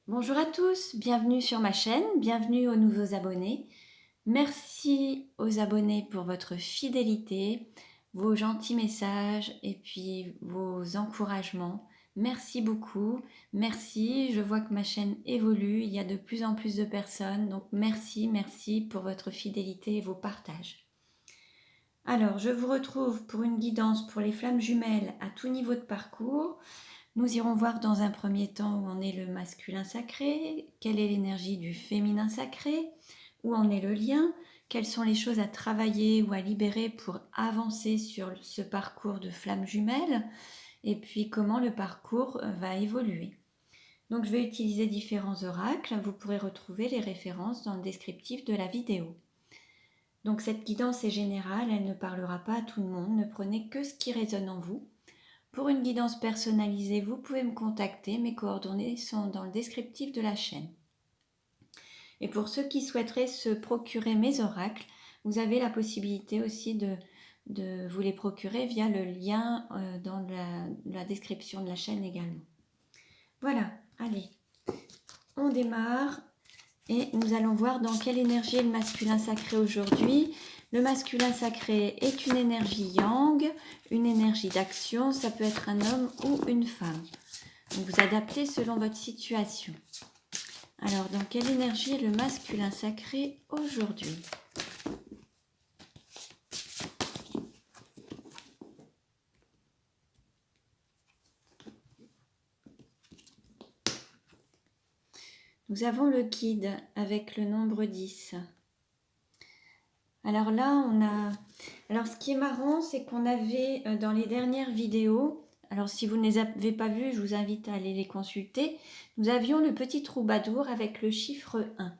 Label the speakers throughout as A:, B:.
A: Bonjour à tous, bienvenue sur ma chaîne, bienvenue aux nouveaux abonnés. Merci aux abonnés pour votre fidélité, vos gentils messages et puis vos encouragements. Merci beaucoup, merci, je vois que ma chaîne évolue, il y a de plus en plus de personnes, donc merci pour votre fidélité et vos partages. Alors, je vous retrouve pour une guidance pour les flammes jumelles à tout niveau de parcours. Nous irons voir dans un premier temps où en est le masculin sacré, quelle est l'énergie du féminin sacré, où en est le lien, quelles sont les choses à travailler ou à libérer pour avancer sur ce parcours de flammes jumelles, et puis comment le parcours va évoluer. Donc je vais utiliser différents oracles, vous pourrez retrouver les références dans le descriptif de la vidéo. Donc cette guidance est générale, elle ne parlera pas à tout le monde, ne prenez que ce qui résonne en vous. Pour une guidance personnalisée, vous pouvez me contacter, mes coordonnées sont dans le descriptif de la chaîne. Et pour ceux qui souhaiteraient se procurer mes oracles, vous avez la possibilité aussi de vous les procurer via le lien dans la description de la chaîne également. Voilà, allez, on démarre. Et nous allons voir dans quelle énergie est le masculin sacré aujourd'hui. Le masculin sacré est une énergie yang, une énergie d'action. Ça peut être un homme ou une femme. Donc vous adaptez selon votre situation. Alors, dans quelle énergie est le masculin sacré aujourd'hui ? Nous avons le guide avec le nombre 10. Alors là, on a... Alors ce qui est marrant, c'est qu'on avait dans les dernières vidéos, alors si vous ne les avez pas vues, je vous invite à aller les consulter, nous avions le petit troubadour avec le chiffre 1.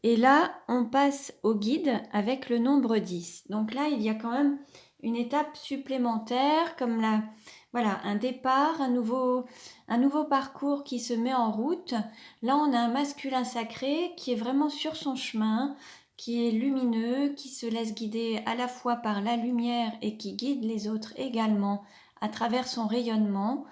A: Et là, on passe au guide avec le nombre 10. Donc là, il y a quand même une étape supplémentaire, comme voilà, un départ, un nouveau parcours qui se met en route. Là, on a un masculin sacré qui est vraiment sur son chemin, qui est lumineux, qui se laisse guider à la fois par la lumière et qui guide les autres également à travers son rayonnement.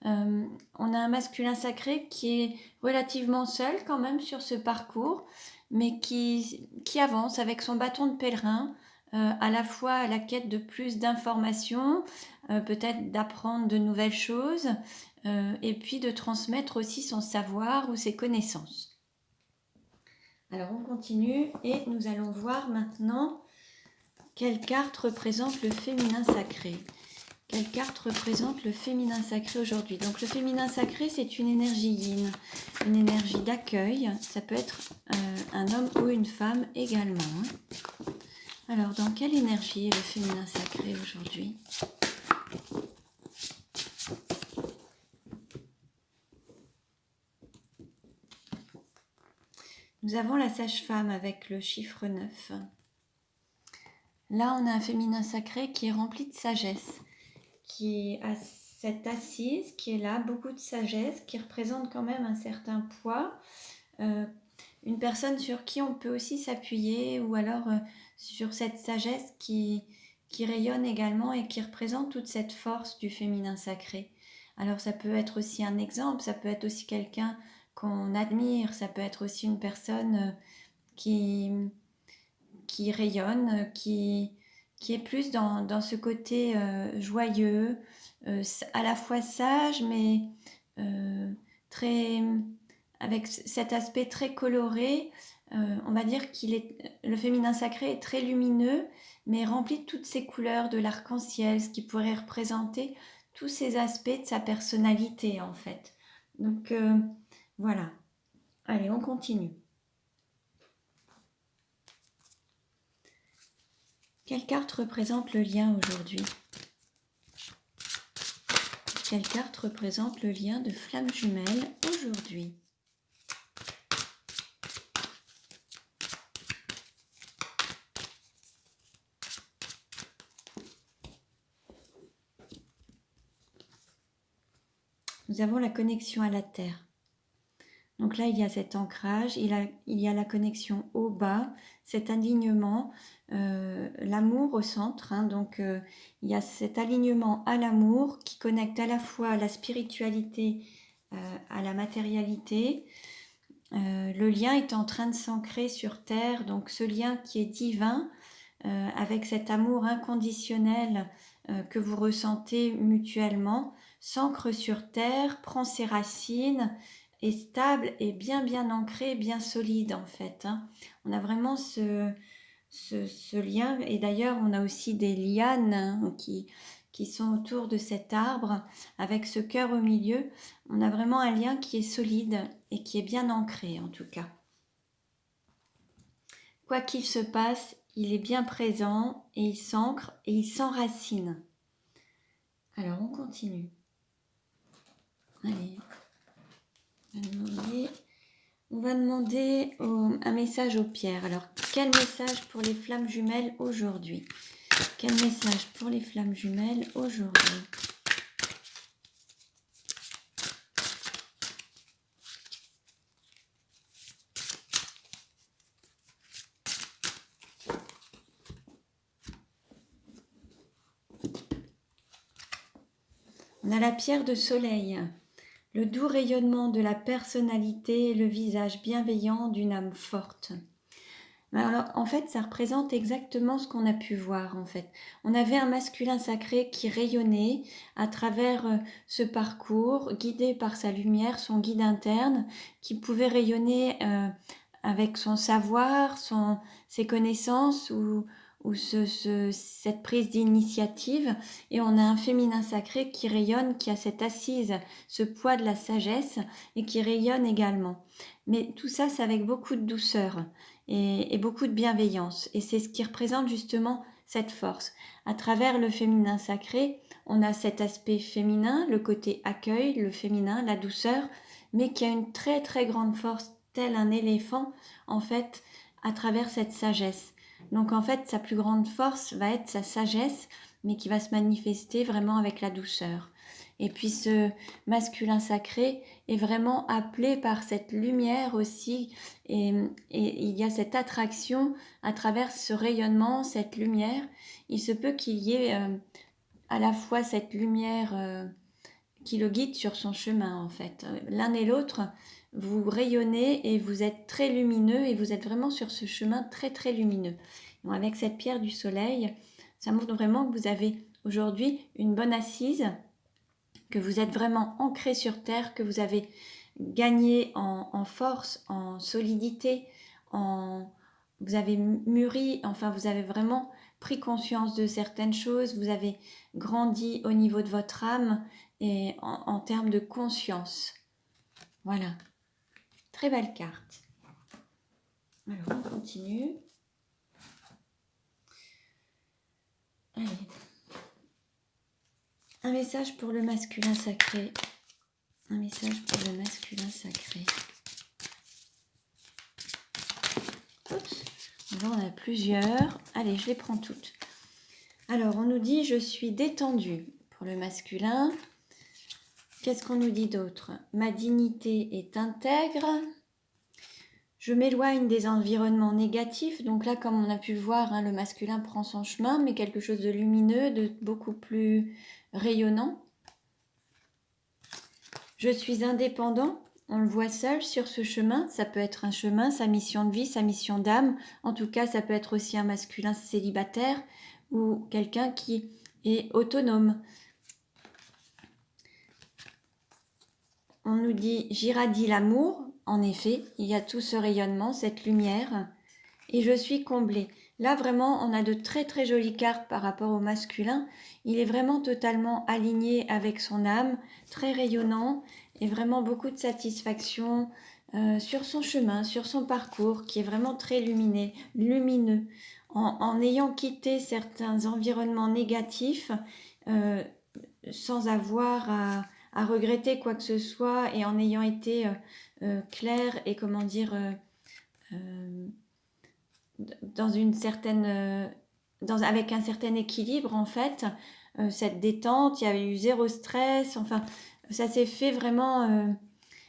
A: On a un masculin sacré qui est relativement seul quand même sur ce parcours, mais qui avance avec son bâton de pèlerin, à la fois à la quête de plus d'informations, peut-être d'apprendre de nouvelles choses, et puis de transmettre aussi son savoir ou ses connaissances. Alors on continue et nous allons voir maintenant quelle carte représente le féminin sacré. Quelle carte représente le féminin sacré aujourd'hui? Donc le féminin sacré, c'est une énergie yin, une énergie d'accueil. Ça peut être un homme ou une femme également. Alors, dans quelle énergie est le féminin sacré aujourd'hui? Nous avons la sage-femme avec le chiffre 9. Là, on a un féminin sacré qui est rempli de sagesse, qui a cette assise, qui est là, beaucoup de sagesse, qui représente quand même un certain poids. Une personne sur qui on peut aussi s'appuyer, ou alors sur cette sagesse qui rayonne également et qui représente toute cette force du féminin sacré. Alors ça peut être aussi un exemple, ça peut être aussi quelqu'un qu'on admire, ça peut être aussi une personne qui rayonne, qui est plus dans ce côté joyeux, à la fois sage, mais très, avec cet aspect très coloré. On va dire le féminin sacré est très lumineux, mais rempli de toutes ces couleurs de l'arc-en-ciel, ce qui pourrait représenter tous ces aspects de sa personnalité en fait. Donc voilà. Allez, on continue. Quelle carte représente le lien aujourd'hui? Quelle carte représente le lien de flamme jumelle aujourd'hui? Nous avons la connexion à la Terre. Donc là, il y a cet ancrage, il y a la connexion au bas, cet alignement, l'amour au centre. Donc il y a cet alignement à l'amour qui connecte à la fois la spiritualité à la matérialité. le lien est en train de s'ancrer sur Terre, donc ce lien qui est divin, avec cet amour inconditionnel que vous ressentez mutuellement, s'ancre sur Terre, prend ses racines, est stable et bien ancré, bien solide en fait. Hein. On a vraiment ce lien, et d'ailleurs on a aussi des lianes hein, qui sont autour de cet arbre, avec ce cœur au milieu. On a vraiment un lien qui est solide et qui est bien ancré en tout cas. Quoi qu'il se passe, il est bien présent et il s'ancre et il s'enracine. Alors on continue. Allez, on va demander un message aux pierres. Alors quel message pour les flammes jumelles aujourd'hui? Quel message pour les flammes jumelles aujourd'hui? On a la pierre de soleil, le doux rayonnement de la personnalité et le visage bienveillant d'une âme forte. Alors, en fait, ça représente exactement ce qu'on a pu voir, en fait. On avait un masculin sacré qui rayonnait à travers ce parcours, guidé par sa lumière, son guide interne, qui pouvait rayonner avec son savoir, ses connaissances ou cette prise d'initiative. Et on a un féminin sacré qui rayonne, qui a cette assise, ce poids de la sagesse et qui rayonne également. Mais tout ça, c'est avec beaucoup de douceur et beaucoup de bienveillance. Et c'est ce qui représente justement cette force. À travers le féminin sacré, on a cet aspect féminin, le côté accueil, le féminin, la douceur, mais qui a une très grande force, tel un éléphant, en fait, à travers cette sagesse. Donc en fait, sa plus grande force va être sa sagesse, mais qui va se manifester vraiment avec la douceur. Et puis ce masculin sacré est vraiment appelé par cette lumière aussi, et il y a cette attraction à travers ce rayonnement, cette lumière. Il se peut qu'il y ait à la fois cette lumière qui le guide sur son chemin en fait. L'un et l'autre, vous rayonnez et vous êtes très lumineux et vous êtes vraiment sur ce chemin très lumineux. Donc, avec cette pierre du soleil, ça montre vraiment que vous avez aujourd'hui une bonne assise, que vous êtes vraiment ancré sur terre, que vous avez gagné en force, en solidité, vous avez mûri, enfin vous avez vraiment pris conscience de certaines choses, vous avez grandi au niveau de votre âme et en termes de conscience. Voilà, très belle carte. Alors on continue. Allez. Un message pour le masculin sacré. Un message pour le masculin sacré. Oups. Là, on a plusieurs. Allez, je les prends toutes. Alors, on nous dit « Je suis détendue » pour le masculin. Qu'est-ce qu'on nous dit d'autre? Ma dignité est intègre. Je m'éloigne des environnements négatifs. Donc là, comme on a pu le voir, hein, le masculin prend son chemin, mais quelque chose de lumineux, de beaucoup plus rayonnant. Je suis indépendant. On le voit seul sur ce chemin. Ça peut être un chemin, sa mission de vie, sa mission d'âme. En tout cas, ça peut être aussi un masculin célibataire ou quelqu'un qui est autonome. On nous dit « j'irradie l'amour ». En effet, il y a tout ce rayonnement, cette lumière. Et je suis comblée. Là, vraiment, on a de très jolies cartes par rapport au masculin. Il est vraiment totalement aligné avec son âme, très rayonnant et vraiment beaucoup de satisfaction sur son chemin, sur son parcours qui est vraiment très lumineux. En ayant quitté certains environnements négatifs, sans avoir à regretter quoi que ce soit et en ayant été clair et comment dire dans une certaine avec un certain équilibre en fait, cette détente, il y a eu zéro stress, enfin ça s'est fait vraiment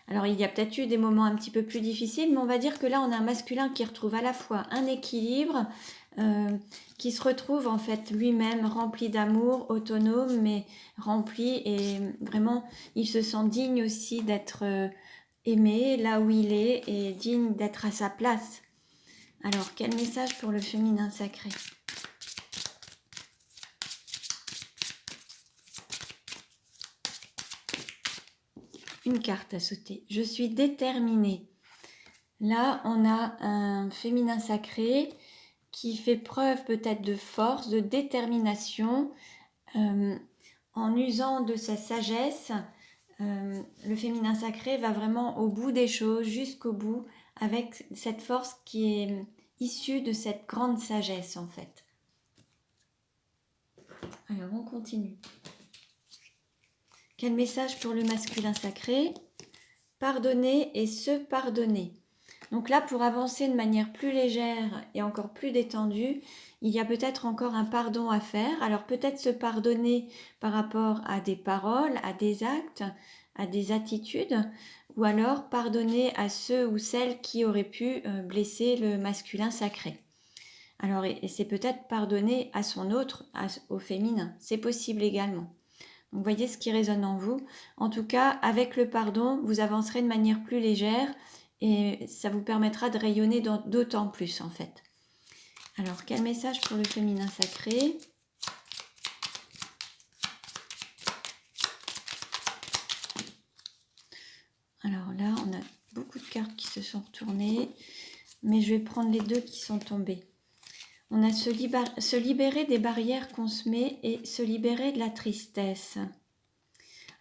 A: alors il y a peut-être eu des moments un petit peu plus difficiles, mais on va dire que là on a un masculin qui retrouve à la fois un équilibre, qui se retrouve en fait lui-même rempli d'amour, autonome, mais rempli et vraiment il se sent digne aussi d'être aimé là où il est et digne d'être à sa place. Alors, quel message pour le féminin sacré? Une carte à sauter. Je suis déterminée. Là, on a un féminin sacré qui fait preuve peut-être de force, de détermination, en usant de sa sagesse. Le féminin sacré va vraiment au bout des choses, jusqu'au bout, avec cette force qui est issue de cette grande sagesse en fait. Alors on continue. Quel message pour le masculin sacré? Pardonner et se pardonner. Donc là, pour avancer de manière plus légère et encore plus détendue, il y a peut-être encore un pardon à faire. Alors peut-être se pardonner par rapport à des paroles, à des actes, à des attitudes, ou alors pardonner à ceux ou celles qui auraient pu blesser le masculin sacré. Alors et c'est peut-être pardonner à son autre, au féminin. C'est possible également. Donc voyez ce qui résonne en vous. En tout cas, avec le pardon, vous avancerez de manière plus légère et ça vous permettra de rayonner d'autant plus en fait. Alors, quel message pour le féminin sacré? Alors là, on a beaucoup de cartes qui se sont retournées, mais je vais prendre les deux qui sont tombées. On a se libérer des barrières qu'on se met et se libérer de la tristesse.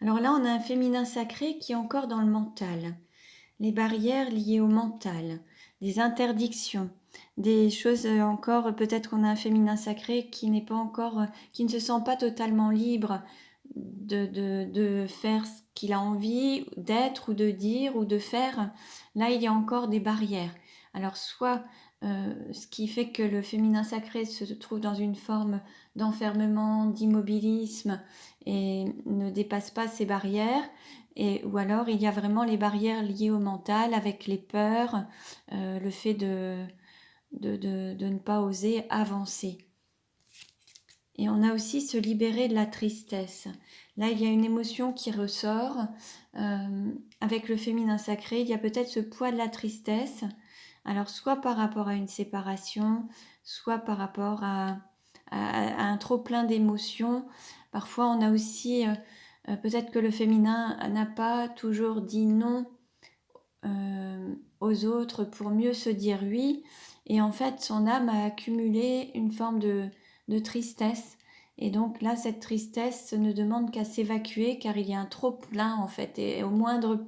A: Alors là, on a un féminin sacré qui est encore dans le mental. Les barrières liées au mental, des interdictions, des choses encore, peut-être qu'on a un féminin sacré qui n'est pas encore, qui ne se sent pas totalement libre de faire ce qu'il a envie d'être ou de dire ou de faire. Là, il y a encore des barrières. Alors, soit ce qui fait que le féminin sacré se trouve dans une forme d'enfermement, d'immobilisme et ne dépasse pas ces barrières, ou alors il y a vraiment les barrières liées au mental avec les peurs, le fait de ne pas oser avancer. Et on a aussi se libérer de la tristesse. Là, il y a une émotion qui ressort. Avec le féminin sacré, il y a peut-être ce poids de la tristesse. Alors, soit par rapport à une séparation, soit par rapport à un trop-plein d'émotions. Parfois, on a aussi, peut-être que le féminin n'a pas toujours dit non aux autres pour mieux se dire oui. Et en fait, son âme a accumulé une forme de tristesse. Et donc là, cette tristesse ne demande qu'à s'évacuer car il y a un trop plein en fait. Et au moindre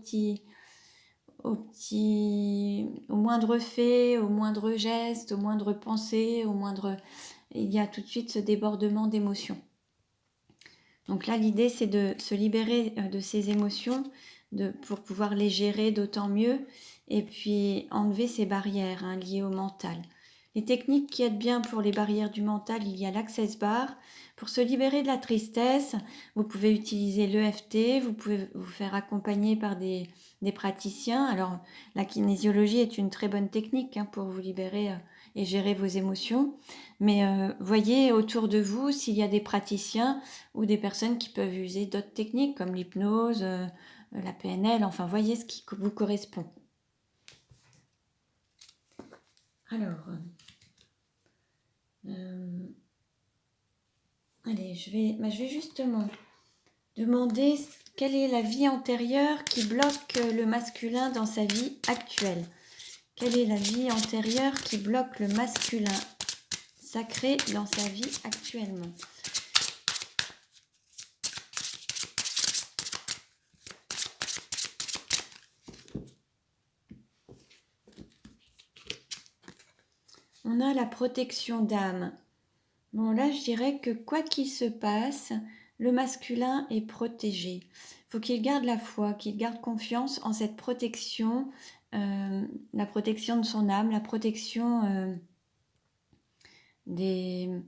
A: fait, au moindre geste, au moindre pensée, il y a tout de suite ce débordement d'émotions. Donc là, l'idée, c'est de se libérer de ces émotions pour pouvoir les gérer d'autant mieux et puis enlever ces barrières liées au mental. Les techniques qui aident bien pour les barrières du mental, il y a l'Access Bar. Pour se libérer de la tristesse, vous pouvez utiliser l'EFT, vous pouvez vous faire accompagner par des praticiens. Alors, la kinésiologie est une très bonne technique pour vous libérer et gérer vos émotions. Mais voyez autour de vous s'il y a des praticiens ou des personnes qui peuvent user d'autres techniques comme l'hypnose, la PNL, enfin voyez ce qui vous correspond. Alors, allez, je vais justement demander quelle est la vie antérieure qui bloque le masculin dans sa vie actuelle. Quelle est la vie antérieure qui bloque le masculin sacré dans sa vie actuellement? On a la protection d'âme. Bon, là, je dirais que quoi qu'il se passe, le masculin est protégé. Il faut qu'il garde la foi, qu'il garde confiance en cette protection, la protection de son âme, la protection du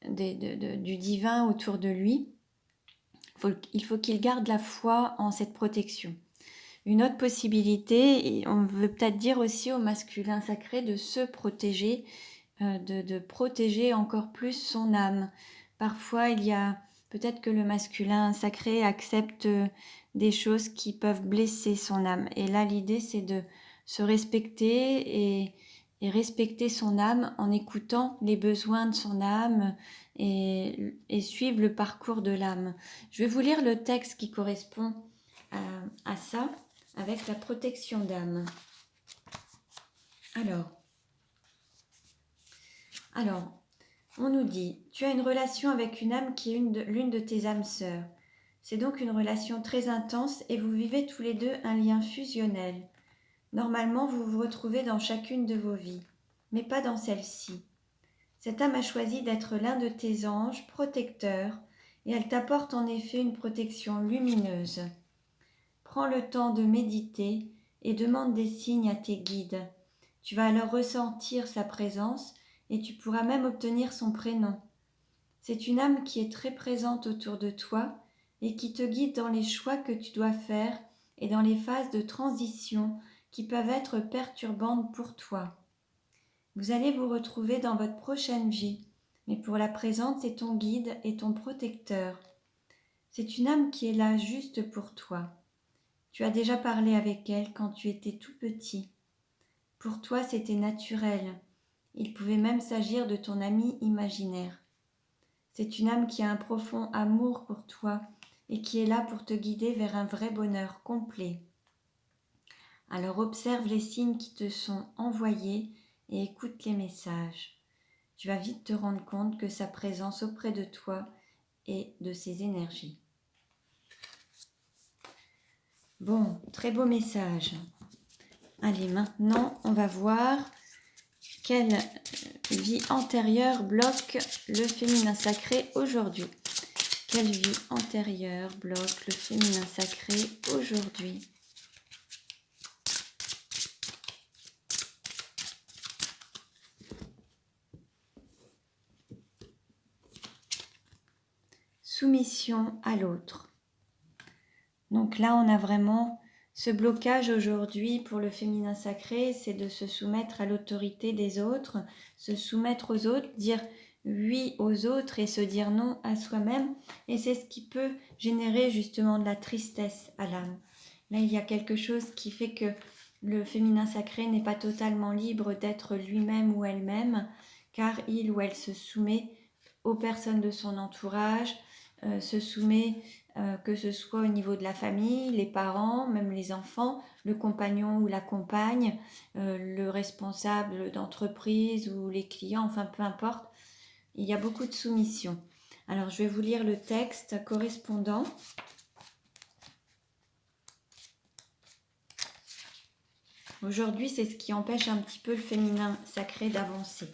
A: divin autour de lui. Il faut qu'il garde la foi en cette protection. Une autre possibilité, et on veut peut-être dire aussi au masculin sacré de se protéger, de protéger encore plus son âme. Parfois, il y a Peut-être que le masculin sacré accepte des choses qui peuvent blesser son âme. Et là, l'idée, c'est de se respecter et respecter son âme en écoutant les besoins de son âme et suivre le parcours de l'âme. Je vais vous lire le texte qui correspond à ça avec la protection d'âme. Alors, on nous dit, tu as une relation avec une âme qui est l'une de tes âmes sœurs. C'est donc une relation très intense et vous vivez tous les deux un lien fusionnel. Normalement, vous vous retrouvez dans chacune de vos vies, mais pas dans celle-ci. Cette âme a choisi d'être l'un de tes anges protecteurs et elle t'apporte en effet une protection lumineuse. Prends le temps de méditer et demande des signes à tes guides. Tu vas alors ressentir sa présence et tu pourras même obtenir son prénom. C'est une âme qui est très présente autour de toi et qui te guide dans les choix que tu dois faire et dans les phases de transition qui peuvent être perturbantes pour toi. Vous allez vous retrouver dans votre prochaine vie, mais pour la présente, c'est ton guide et ton protecteur. C'est une âme qui est là juste pour toi. Tu as déjà parlé avec elle quand tu étais tout petit. Pour toi, c'était naturel. Il pouvait même s'agir de ton ami imaginaire. C'est une âme qui a un profond amour pour toi et qui est là pour te guider vers un vrai bonheur complet. Alors observe les signes qui te sont envoyés et écoute les messages. Tu vas vite te rendre compte que sa présence auprès de toi est de ses énergies. Bon, très beau message. Allez, maintenant, on va voir quelle vie antérieure bloque le féminin sacré aujourd'hui. Quelle vie antérieure bloque le féminin sacré aujourd'hui? Soumission à l'autre. Donc là, on a vraiment ce blocage aujourd'hui pour le féminin sacré, c'est de se soumettre à l'autorité des autres, se soumettre aux autres, dire oui aux autres et se dire non à soi-même. Et c'est ce qui peut générer justement de la tristesse à l'âme. Là, il y a quelque chose qui fait que le féminin sacré n'est pas totalement libre d'être lui-même ou elle-même, car il ou elle se soumet aux personnes de son entourage, se soumet que ce soit au niveau de la famille, les parents, même les enfants, le compagnon ou la compagne, le responsable d'entreprise ou les clients, enfin peu importe, il y a beaucoup de soumission. Alors je vais vous lire le texte correspondant. Aujourd'hui, c'est ce qui empêche un petit peu le féminin sacré d'avancer.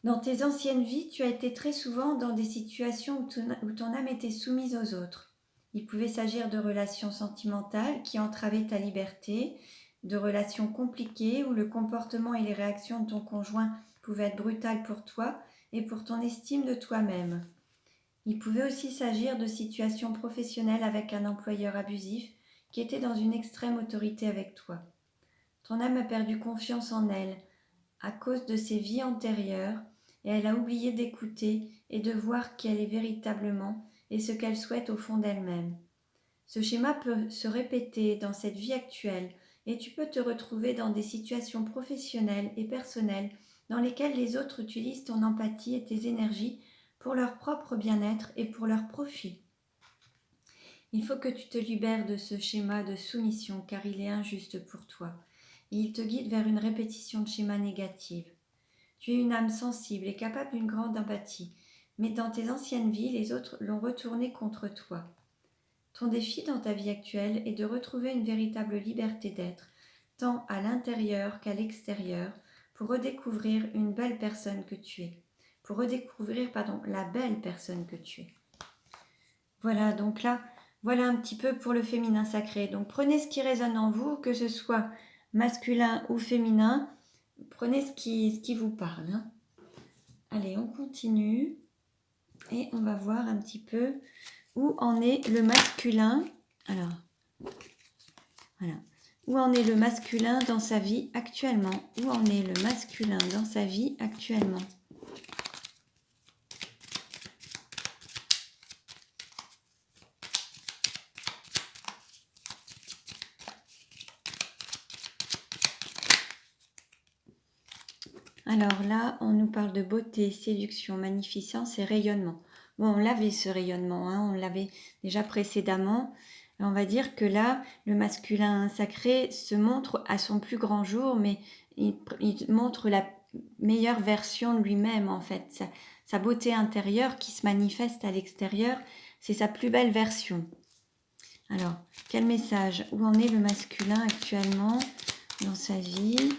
A: Dans tes anciennes vies, tu as été très souvent dans des situations où ton âme était soumise aux autres. Il pouvait s'agir de relations sentimentales qui entravaient ta liberté, de relations compliquées où le comportement et les réactions de ton conjoint pouvaient être brutales pour toi et pour ton estime de toi-même. Il pouvait aussi s'agir de situations professionnelles avec un employeur abusif qui était dans une extrême autorité avec toi. Ton âme a perdu confiance en elle à cause de ses vies antérieures et elle a oublié d'écouter et de voir qui elle est véritablement et ce qu'elle souhaite au fond d'elle-même. Ce schéma peut se répéter dans cette vie actuelle et tu peux te retrouver dans des situations professionnelles et personnelles dans lesquelles les autres utilisent ton empathie et tes énergies pour leur propre bien-être et pour leur profit. Il faut que tu te libères de ce schéma de soumission car il est injuste pour toi et il te guide vers une répétition de schémas négatifs. Tu es une âme sensible et capable d'une grande empathie, mais dans tes anciennes vies, les autres l'ont retourné contre toi. Ton défi dans ta vie actuelle est de retrouver une véritable liberté d'être, tant à l'intérieur qu'à l'extérieur, pour redécouvrir une belle personne que tu es. Pour redécouvrir, la belle personne que tu es. Voilà, donc là, voilà un petit peu pour le féminin sacré. Donc prenez ce qui résonne en vous, que ce soit masculin ou féminin. Prenez ce qui vous parle. Hein. Allez, on continue. Et on va voir un petit peu où en est le masculin. Alors, voilà. Où en est le masculin dans sa vie actuellement? Où en est le masculin dans sa vie actuellement? Alors là, on nous parle de beauté, séduction, magnificence et rayonnement. Bon, on l'avait ce rayonnement, hein, on l'avait déjà précédemment. On va dire que là, le masculin sacré se montre à son plus grand jour, mais il montre la meilleure version de lui-même en fait. Sa beauté intérieure qui se manifeste à l'extérieur, c'est sa plus belle version. Alors, quel message? Où en est le masculin actuellement dans sa vie?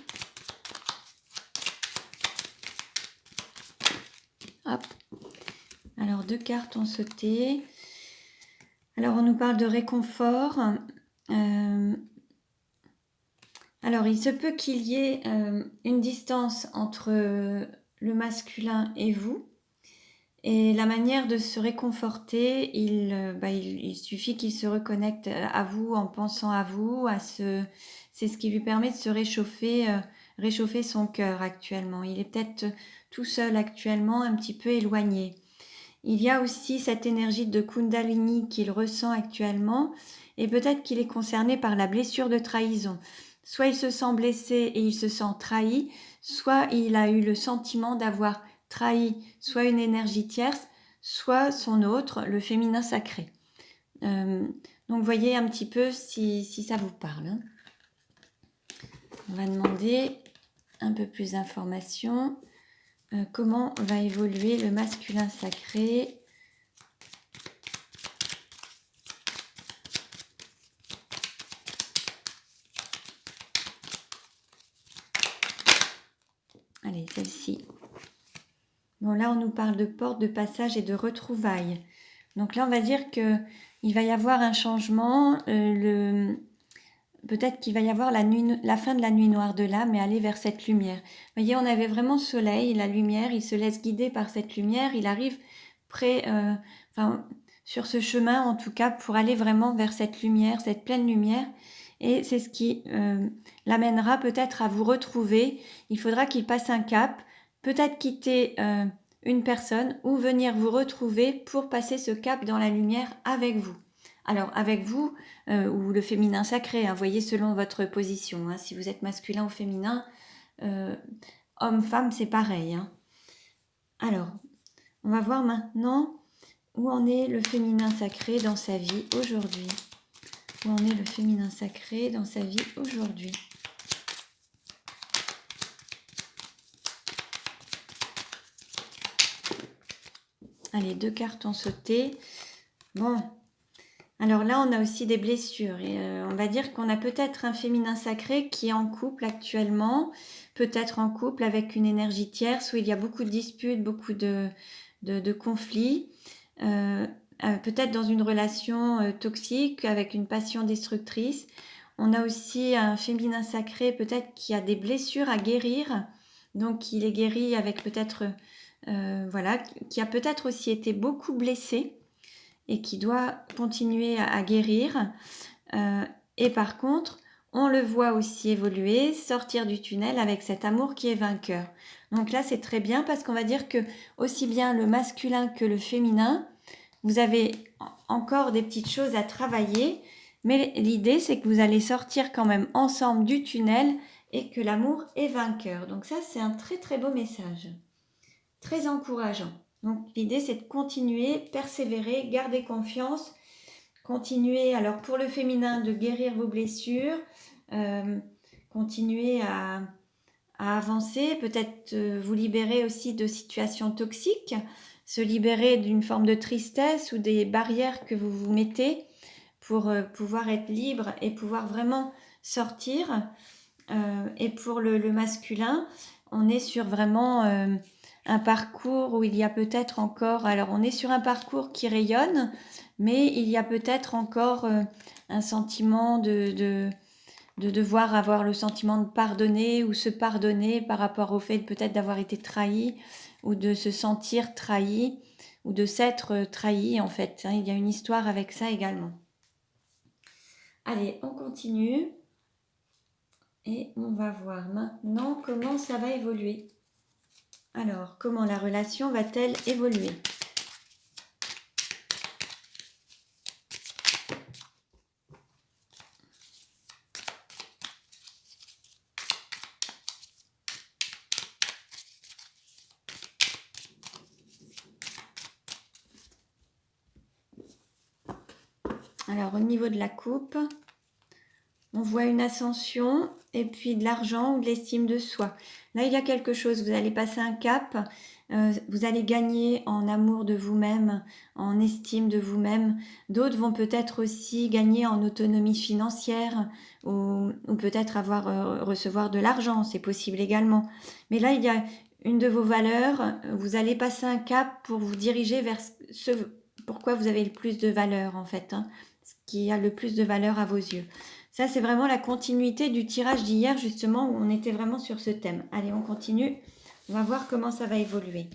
A: Hop. Alors, 2 cartes ont sauté. Alors, on nous parle de réconfort. Alors, il se peut qu'il y ait une distance entre le masculin et vous. Et la manière de se réconforter, il suffit qu'il se reconnecte à vous en pensant à vous. C'est ce qui lui permet de se réchauffer son cœur actuellement. Il est peut-être tout seul actuellement, un petit peu éloigné. Il y a aussi cette énergie de Kundalini qu'il ressent actuellement et peut-être qu'il est concerné par la blessure de trahison. Soit il se sent blessé et il se sent trahi, soit il a eu le sentiment d'avoir trahi soit une énergie tierce, soit son autre, le féminin sacré. Donc voyez un petit peu si ça vous parle. Hein. On va demander un peu plus d'informations. Comment va évoluer le masculin sacré ? Allez, celle-ci. Bon, là, on nous parle de porte, de passage et de retrouvailles. Donc là, on va dire qu'il va y avoir un changement. Peut-être qu'il va y avoir la fin de la nuit noire de l'âme et aller vers cette lumière. Vous voyez, on avait vraiment le soleil, la lumière, il se laisse guider par cette lumière, il arrive sur ce chemin en tout cas, pour aller vraiment vers cette lumière, cette pleine lumière. Et c'est ce qui l'amènera peut-être à vous retrouver. Il faudra qu'il passe un cap, peut-être quitter une personne ou venir vous retrouver pour passer ce cap dans la lumière avec vous. Alors avec vous, ou le féminin sacré, hein, voyez selon votre position. Hein, si vous êtes masculin ou féminin, homme-femme, c'est pareil. Hein. Alors, on va voir maintenant où en est le féminin sacré dans sa vie aujourd'hui. Où en est le féminin sacré dans sa vie aujourd'hui. Allez, 2 cartes ont sauté. Bon, alors là, on a aussi des blessures. Et on va dire qu'on a peut-être un féminin sacré qui est en couple actuellement, peut-être en couple avec une énergie tierce où il y a beaucoup de disputes, beaucoup de conflits. Peut-être dans une relation toxique avec une passion destructrice. On a aussi un féminin sacré peut-être qui a des blessures à guérir. Donc il est guéri avec peut-être, qui a peut-être aussi été beaucoup blessé et qui doit continuer à guérir. Et par contre, on le voit aussi évoluer, sortir du tunnel avec cet amour qui est vainqueur. Donc là, c'est très bien parce qu'on va dire que aussi bien le masculin que le féminin, vous avez encore des petites choses à travailler, mais l'idée, c'est que vous allez sortir quand même ensemble du tunnel et que l'amour est vainqueur. Donc ça, c'est un très très beau message, très encourageant. Donc l'idée, c'est de continuer, persévérer, garder confiance, continuer, alors pour le féminin, de guérir vos blessures, continuer à avancer, peut-être vous libérer aussi de situations toxiques, se libérer d'une forme de tristesse ou des barrières que vous vous mettez pour pouvoir être libre et pouvoir vraiment sortir. Et pour le masculin, on est sur vraiment un parcours où il y a peut-être encore, alors on est sur un parcours qui rayonne, mais il y a peut-être encore un sentiment de devoir avoir le sentiment de pardonner ou se pardonner par rapport au fait peut-être d'avoir été trahi ou de se sentir trahi ou de s'être trahi en fait. Hein, il y a une histoire avec ça également. Allez, on continue et on va voir maintenant comment ça va évoluer. Alors, comment la relation va-t-elle évoluer ? Alors, au niveau de la coupe, on voit une ascension et puis de l'argent ou de l'estime de soi. Là, il y a quelque chose, vous allez passer un cap, vous allez gagner en amour de vous-même, en estime de vous-même. D'autres vont peut-être aussi gagner en autonomie financière ou peut-être recevoir de l'argent, c'est possible également. Mais là, il y a une de vos valeurs, vous allez passer un cap pour vous diriger vers ce pourquoi vous avez le plus de valeur en fait, hein, ce qui a le plus de valeur à vos yeux. Ça, c'est vraiment la continuité du tirage d'hier, justement, où on était vraiment sur ce thème. Allez, on continue. On va voir comment ça va évoluer.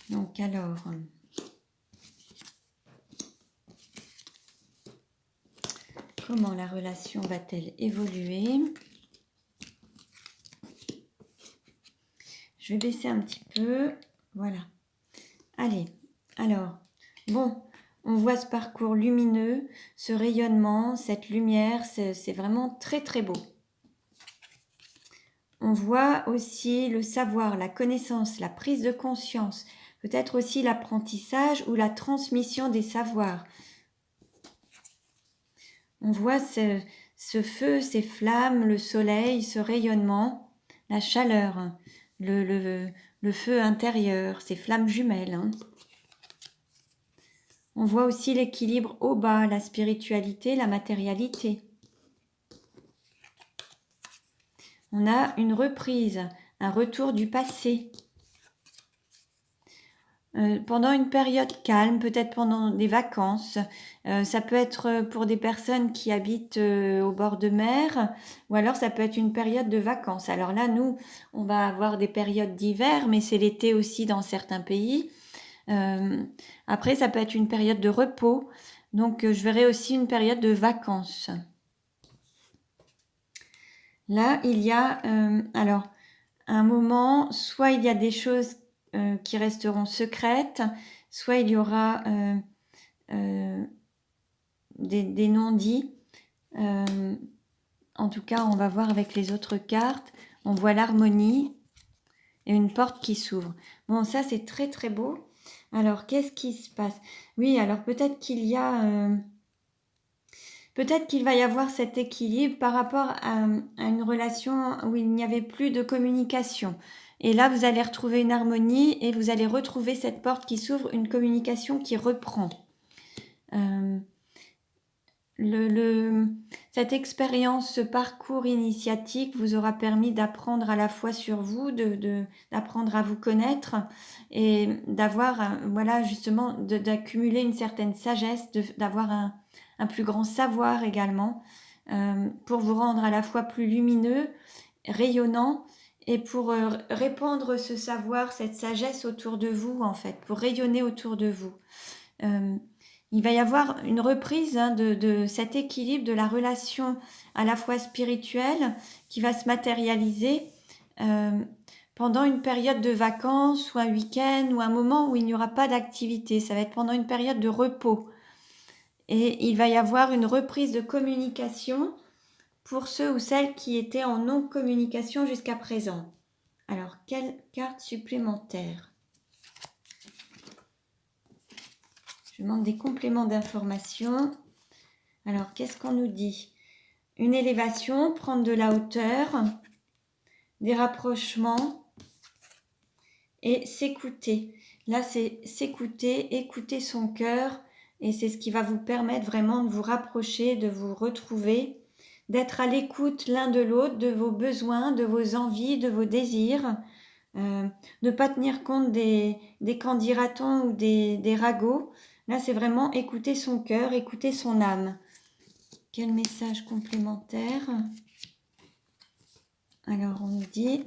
A: Donc, alors, comment la relation va-t-elle évoluer? Je vais baisser un petit peu. Voilà. Allez, alors, bon, on voit ce parcours lumineux, ce rayonnement, cette lumière, c'est vraiment très très beau. On voit aussi le savoir, la connaissance, la prise de conscience, peut-être aussi l'apprentissage ou la transmission des savoirs. On voit ce feu, ces flammes, le soleil, ce rayonnement, la chaleur, le feu intérieur, ces flammes jumelles. Hein. On voit aussi l'équilibre au bas, la spiritualité, la matérialité. On a une reprise, un retour du passé. Pendant une période calme, peut-être pendant des vacances. Ça peut être pour des personnes qui habitent au bord de mer, ou alors ça peut être une période de vacances. Alors là, nous, on va avoir des périodes d'hiver, mais c'est l'été aussi dans certains pays. Après, ça peut être une période de repos. Donc, je verrai aussi une période de vacances. Là, il y a alors un moment, soit il y a des choses qui resteront secrètes, soit il y aura des non-dits. En tout cas, on va voir avec les autres cartes. On voit l'harmonie et une porte qui s'ouvre. Bon, ça, c'est très, très beau. Alors, qu'est-ce qui se passe? Oui, alors peut-être qu'il y a... peut-être qu'il va y avoir cet équilibre par rapport à une relation où il n'y avait plus de communication. Et là, vous allez retrouver une harmonie et vous allez retrouver cette porte qui s'ouvre, une communication qui reprend. Cette expérience, ce parcours initiatique vous aura permis d'apprendre à la fois sur vous, d'apprendre à vous connaître et d'avoir, voilà, justement, d'accumuler une certaine sagesse, d'avoir un plus grand savoir également, pour vous rendre à la fois plus lumineux, rayonnant, et pour répandre ce savoir, cette sagesse autour de vous, en fait, pour rayonner autour de vous. Il va y avoir une reprise de cet équilibre de la relation à la fois spirituelle qui va se matérialiser pendant une période de vacances ou un week-end ou un moment où il n'y aura pas d'activité. Ça va être pendant une période de repos. Et il va y avoir une reprise de communication pour ceux ou celles qui étaient en non-communication jusqu'à présent. Alors, quelle carte supplémentaire? Je demande des compléments d'information. Alors, qu'est-ce qu'on nous dit? Une élévation, prendre de la hauteur, des rapprochements et s'écouter. Là, c'est s'écouter, écouter son cœur et c'est ce qui va vous permettre vraiment de vous rapprocher, de vous retrouver, d'être à l'écoute l'un de l'autre, de vos besoins, de vos envies, de vos désirs, ne pas tenir compte des qu'en dira-t-on ou des ragots. Là, c'est vraiment écouter son cœur, écouter son âme. Quel message complémentaire? Alors, on nous dit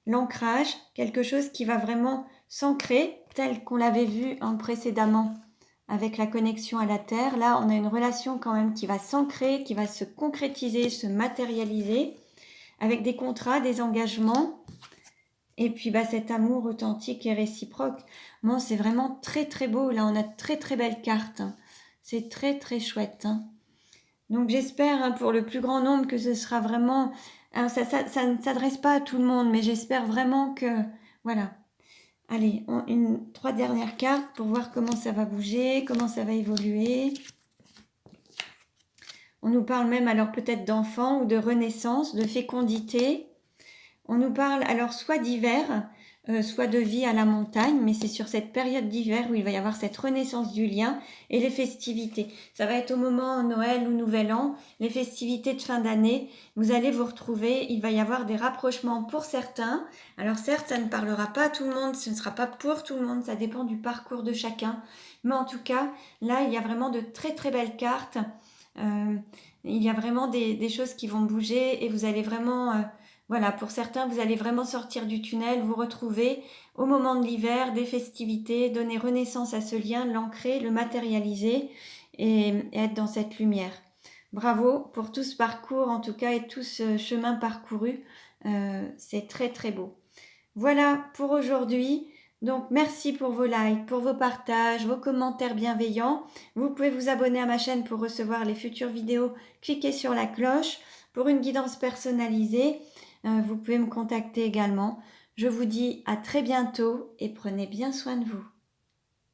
A: l'ancrage, quelque chose qui va vraiment s'ancrer, tel qu'on l'avait vu précédemment avec la connexion à la Terre. Là, on a une relation quand même qui va s'ancrer, qui va se concrétiser, se matérialiser, avec des contrats, des engagements. Et puis cet amour authentique et réciproque. Bon, c'est vraiment très très beau. Là, on a de très très belles cartes. C'est très très chouette. Donc j'espère pour le plus grand nombre que ce sera vraiment Alors ça ne s'adresse pas à tout le monde, mais j'espère vraiment que... Voilà. Allez, trois dernières cartes pour voir comment ça va bouger, comment ça va évoluer. On nous parle même alors peut-être d'enfants ou de renaissance, de fécondité. On nous parle alors soit d'hiver, soit de vie à la montagne, mais c'est sur cette période d'hiver où il va y avoir cette renaissance du lien et les festivités. Ça va être au moment Noël ou Nouvel An, les festivités de fin d'année. Vous allez vous retrouver, il va y avoir des rapprochements pour certains. Alors certes, ça ne parlera pas à tout le monde, ce ne sera pas pour tout le monde, ça dépend du parcours de chacun. Mais en tout cas, là, il y a vraiment de très très belles cartes. Il y a vraiment des choses qui vont bouger et vous allez vraiment... voilà, pour certains, vous allez vraiment sortir du tunnel, vous retrouver au moment de l'hiver, des festivités, donner renaissance à ce lien, l'ancrer, le matérialiser et être dans cette lumière. Bravo pour tout ce parcours en tout cas et tout ce chemin parcouru. C'est très très beau. Voilà pour aujourd'hui. Donc merci pour vos likes, pour vos partages, vos commentaires bienveillants. Vous pouvez vous abonner à ma chaîne pour recevoir les futures vidéos. Cliquez sur la cloche pour une guidance personnalisée. Vous pouvez me contacter également. Je vous dis à très bientôt et prenez bien soin de vous.